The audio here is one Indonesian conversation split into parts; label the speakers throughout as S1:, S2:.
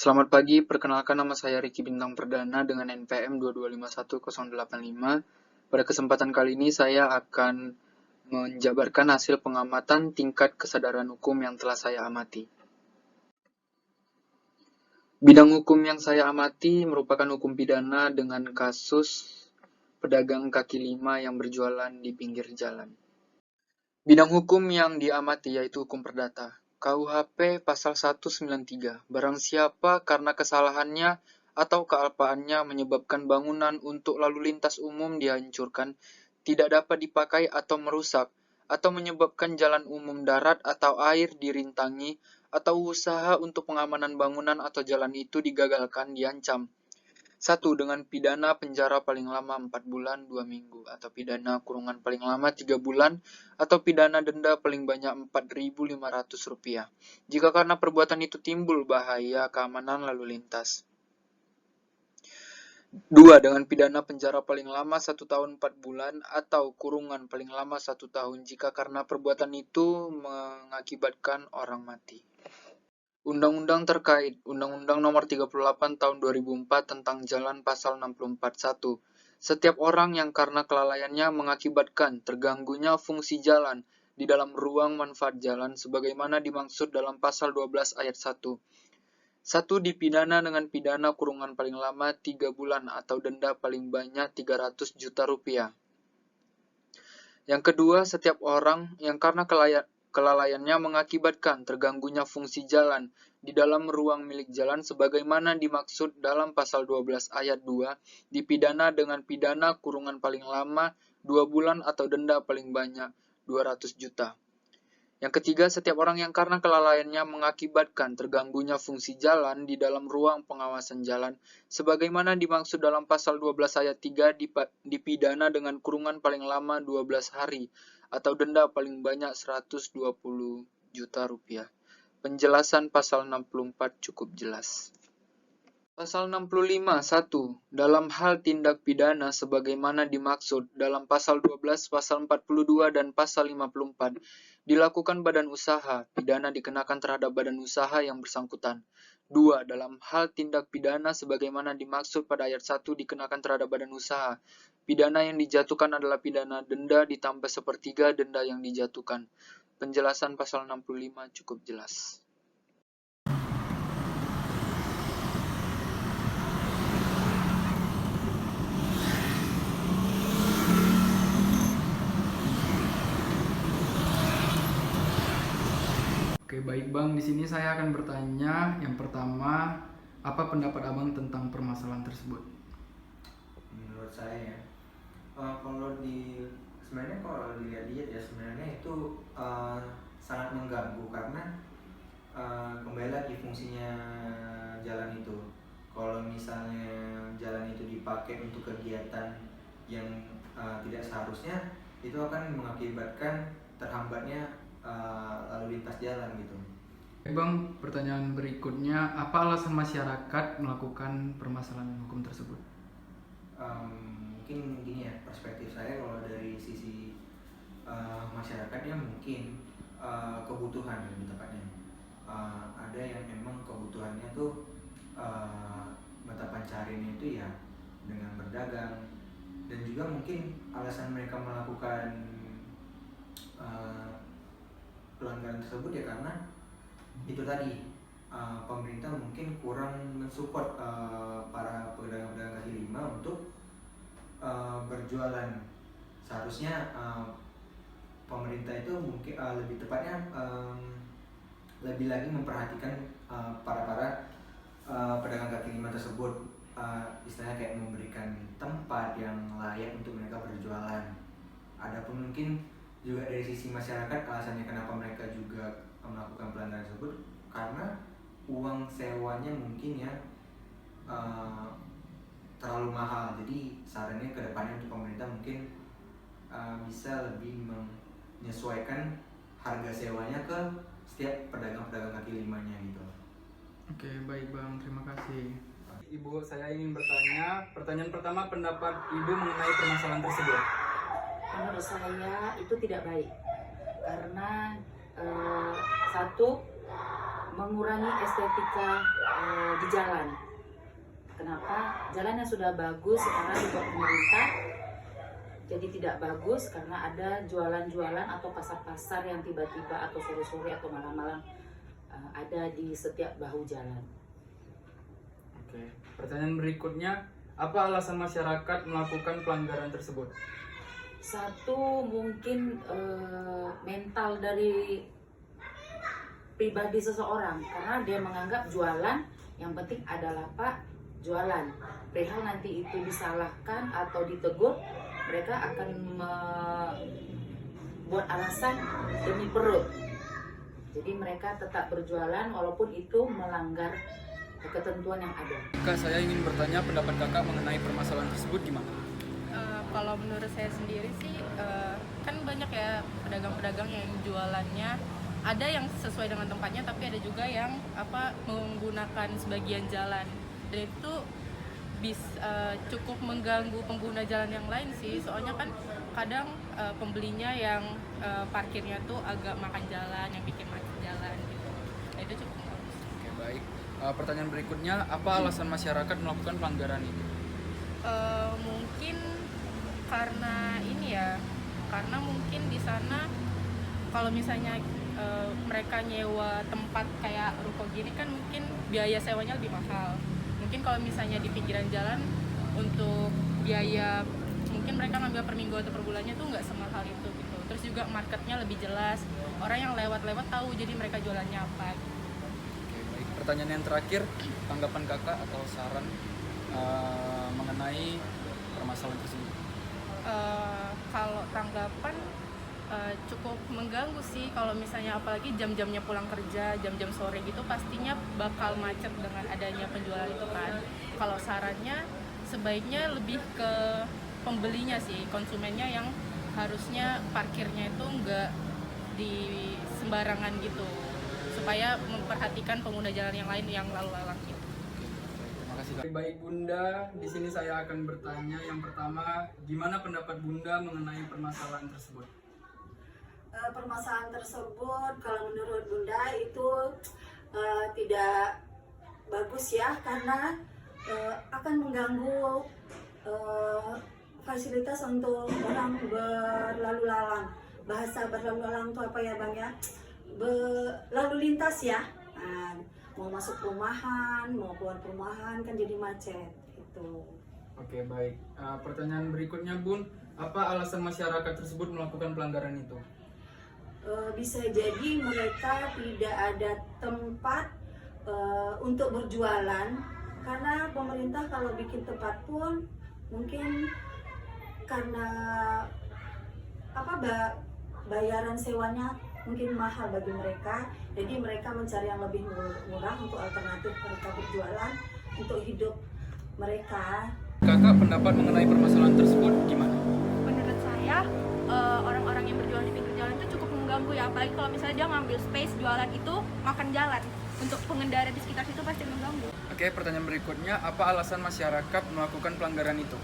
S1: Selamat pagi, perkenalkan nama saya Ricky Bintang Perdana dengan NPM 2251085. Pada kesempatan kali ini saya akan menjabarkan hasil pengamatan tingkat kesadaran hukum yang telah saya amati. Bidang hukum yang saya amati merupakan hukum pidana dengan kasus pedagang kaki lima yang berjualan di pinggir jalan. Bidang hukum yang diamati yaitu hukum perdata. KUHP pasal 193. Barang siapa karena kesalahannya atau kealpaannya menyebabkan bangunan untuk lalu lintas umum dihancurkan, tidak dapat dipakai atau merusak, atau menyebabkan jalan umum darat atau air dirintangi, atau usaha untuk pengamanan bangunan atau jalan itu digagalkan, diancam 1. Dengan pidana penjara paling lama 4 bulan 2 minggu atau pidana kurungan paling lama 3 bulan atau pidana denda paling banyak Rp4.500 jika karena perbuatan itu timbul bahaya keamanan lalu lintas. 2. Dengan pidana penjara paling lama 1 tahun 4 bulan atau kurungan paling lama 1 tahun jika karena perbuatan itu mengakibatkan orang mati. Undang-undang terkait Undang-Undang Nomor 38 Tahun 2004 tentang Jalan Pasal 64.1. Setiap orang yang karena kelalaiannya mengakibatkan terganggunya fungsi jalan di dalam ruang manfaat jalan sebagaimana dimaksud dalam Pasal 12 Ayat 1. 1. Dipidana dengan pidana kurungan paling lama 3 bulan atau denda paling banyak Rp300 juta. Yang kedua, setiap orang yang karena kelalaiannya mengakibatkan terganggunya fungsi jalan di dalam ruang milik jalan sebagaimana dimaksud dalam pasal 12 ayat 2 dipidana dengan pidana kurungan paling lama 2 bulan atau denda paling banyak 200 juta. Yang ketiga, setiap orang yang karena kelalaiannya mengakibatkan terganggunya fungsi jalan di dalam ruang pengawasan jalan sebagaimana dimaksud dalam pasal 12 ayat 3 dipidana dengan kurungan paling lama 12 hari atau denda paling banyak Rp120 juta. Penjelasan pasal 64 cukup jelas. Pasal 65. 1. Dalam hal tindak pidana sebagaimana dimaksud dalam pasal 12, pasal 42, dan pasal 54, dilakukan badan usaha, pidana dikenakan terhadap badan usaha yang bersangkutan. 2. Dalam hal tindak pidana sebagaimana dimaksud pada ayat 1 dikenakan terhadap badan usaha, pidana yang dijatuhkan adalah pidana denda ditambah sepertiga denda yang dijatuhkan. Penjelasan pasal 65 cukup jelas. Oke, baik Bang. Di sini saya akan bertanya yang pertama, apa pendapat Abang tentang permasalahan tersebut?
S2: Menurut saya ya, sebenarnya kalau dilihat-lihat ya sebenarnya itu sangat mengganggu karena kembali lagi fungsinya jalan itu. Kalau misalnya jalan itu dipakai untuk kegiatan yang tidak seharusnya, itu akan mengakibatkan terhambatnya lalu lintas jalan gitu.
S1: Bang, pertanyaan berikutnya, apa alasan masyarakat melakukan permasalahan hukum tersebut?
S2: Mungkin gini ya, perspektif saya kalau dari sisi masyarakatnya mungkin kebutuhan lebih tepatnya. Ada yang memang kebutuhannya tuh mata pencahariannya itu ya dengan berdagang, dan juga mungkin alasan mereka melakukan pelanggaran tersebut ya karena itu tadi pemerintah mungkin kurang mensupport para pedagang-pedagang kaki lima untuk berjualan. Seharusnya pemerintah itu mungkin lebih tepatnya lebih lagi memperhatikan para pedagang kaki lima tersebut, istilahnya kayak memberikan tempat yang layak untuk mereka berjualan. Adapun mungkin juga dari sisi masyarakat, alasannya kenapa mereka juga melakukan pelanggaran tersebut karena uang sewanya mungkin ya terlalu mahal. Jadi sarannya ke depannya untuk pemerintah mungkin bisa lebih menyesuaikan harga sewanya ke setiap pedagang-pedagang kaki limanya gitu.
S1: Oke, baik Bang, terima kasih. Ibu, saya ingin bertanya, pertanyaan pertama, pendapat Ibu mengenai permasalahan tersebut.
S3: Menurut saya itu tidak baik karena satu, mengurangi estetika di jalan. Kenapa? Jalan yang sudah bagus sekarang dibuat pemerintah jadi tidak bagus karena ada jualan-jualan atau pasar-pasar yang tiba-tiba atau sore-sore atau malam-malam ada di setiap bahu jalan.
S1: Oke, pertanyaan berikutnya, apa alasan masyarakat melakukan pelanggaran tersebut?
S3: Satu, mungkin mental dari pribadi seseorang karena dia menganggap jualan yang penting adalah jualan. Perihal nanti itu disalahkan atau ditegur, mereka akan buat alasan demi perut. Jadi mereka tetap berjualan walaupun itu melanggar ketentuan yang ada.
S1: Kak, saya ingin bertanya pendapat kakak mengenai permasalahan tersebut gimana?
S4: Kalau menurut saya sendiri sih, kan banyak ya pedagang-pedagang yang jualannya ada yang sesuai dengan tempatnya, tapi ada juga yang menggunakan sebagian jalan, dan itu cukup mengganggu pengguna jalan yang lain sih. Soalnya kan kadang pembelinya yang parkirnya tuh agak makan jalan, yang bikin macet jalan gitu. Nah, itu cukup bagus.
S1: Oke, baik. Pertanyaan berikutnya, apa alasan masyarakat melakukan pelanggaran itu?
S4: Mungkin karena karena mungkin di sana kalau misalnya mereka nyewa tempat kayak ruko gini kan mungkin biaya sewanya lebih mahal. Mungkin kalau misalnya di pinggiran jalan untuk biaya mungkin mereka ngambil per minggu atau per bulannya tuh nggak semahal itu gitu. Terus juga marketnya lebih jelas, orang yang lewat-lewat tahu jadi mereka jualannya apa.
S1: Oke, baik. Pertanyaan yang terakhir, tanggapan kakak atau saran mengenai permasalahan tersebut?
S4: Kalau tanggapan cukup mengganggu sih, kalau misalnya apalagi jam-jamnya pulang kerja, jam-jam sore gitu pastinya bakal macet dengan adanya penjualan itu kan. Kalau sarannya sebaiknya lebih ke pembelinya sih, konsumennya yang harusnya parkirnya itu nggak di sembarangan gitu, supaya memperhatikan pengguna jalan yang lain yang lalu lalang gitu.
S1: Terima kasih, Kak. Baik Bunda, di sini saya akan bertanya. Yang pertama, gimana pendapat Bunda mengenai permasalahan tersebut?
S5: Permasalahan tersebut kalau menurut Bunda itu tidak bagus ya, karena akan mengganggu fasilitas untuk orang berlalu lalang. Bahasa berlalu lalang itu apa ya Bang ya? Berlalu lintas ya. Nah, mau masuk perumahan, mau keluar perumahan kan jadi macet gitu.
S1: Oke, baik. Pertanyaan berikutnya Bun, apa alasan masyarakat tersebut melakukan pelanggaran itu?
S5: Bisa jadi mereka tidak ada tempat untuk berjualan, karena pemerintah kalau bikin tempat pun mungkin karena bayaran sewanya mungkin mahal bagi mereka, jadi mereka mencari yang lebih murah untuk alternatif mereka berjualan untuk hidup mereka.
S1: Kakak pendapat mengenai permasalahan tersebut gimana?
S6: Menurut saya orang-orang yang berjualan di pinggir jalan itu cukup mengganggu ya, apalagi kalau misalnya dia ngambil space jualan itu makan jalan. Untuk pengendara di sekitar situ pasti mengganggu.
S1: Oke, pertanyaan berikutnya, apa alasan masyarakat melakukan pelanggaran itu?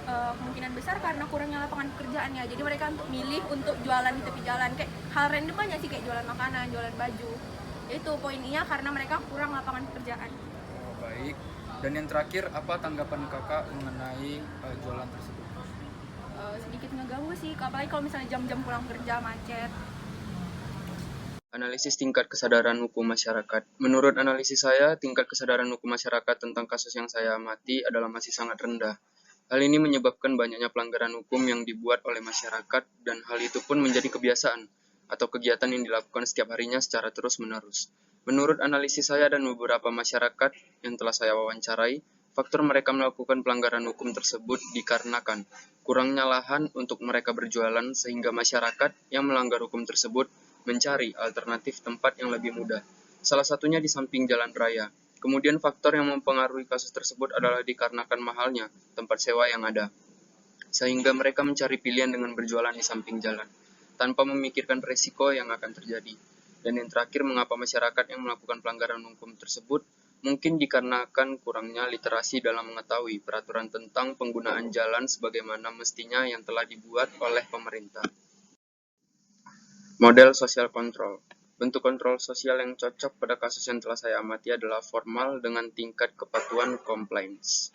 S6: Kemungkinan besar karena kurangnya lapangan pekerjaan ya, jadi mereka untuk milih untuk jualan di tepi jalan, kayak hal random aja sih, kayak jualan makanan, jualan baju. Itu poinnya karena mereka kurang lapangan pekerjaan.
S1: Oh, baik. Dan yang terakhir, apa tanggapan kakak mengenai jualan tersebut?
S6: Sedikit ngeganggu sih, apalagi kalau misalnya jam-jam pulang kerja macet.
S1: Analisis tingkat kesadaran hukum masyarakat. Menurut analisis saya, tingkat kesadaran hukum masyarakat tentang kasus yang saya amati adalah masih sangat rendah. Hal ini menyebabkan banyaknya pelanggaran hukum yang dibuat oleh masyarakat, dan hal itu pun menjadi kebiasaan atau kegiatan yang dilakukan setiap harinya secara terus-menerus. Menurut analisis saya dan beberapa masyarakat yang telah saya wawancarai, faktor mereka melakukan pelanggaran hukum tersebut dikarenakan kurangnya lahan untuk mereka berjualan, sehingga masyarakat yang melanggar hukum tersebut mencari alternatif tempat yang lebih mudah. Salah satunya di samping jalan raya. Kemudian faktor yang mempengaruhi kasus tersebut adalah dikarenakan mahalnya tempat sewa yang ada, sehingga mereka mencari pilihan dengan berjualan di samping jalan, tanpa memikirkan resiko yang akan terjadi. Dan yang terakhir, mengapa masyarakat yang melakukan pelanggaran hukum tersebut? Mungkin dikarenakan kurangnya literasi dalam mengetahui peraturan tentang penggunaan jalan sebagaimana mestinya yang telah dibuat oleh pemerintah. Model sosial kontrol.
S7: Bentuk kontrol sosial yang cocok pada kasus yang telah saya amati adalah formal dengan tingkat kepatuhan compliance.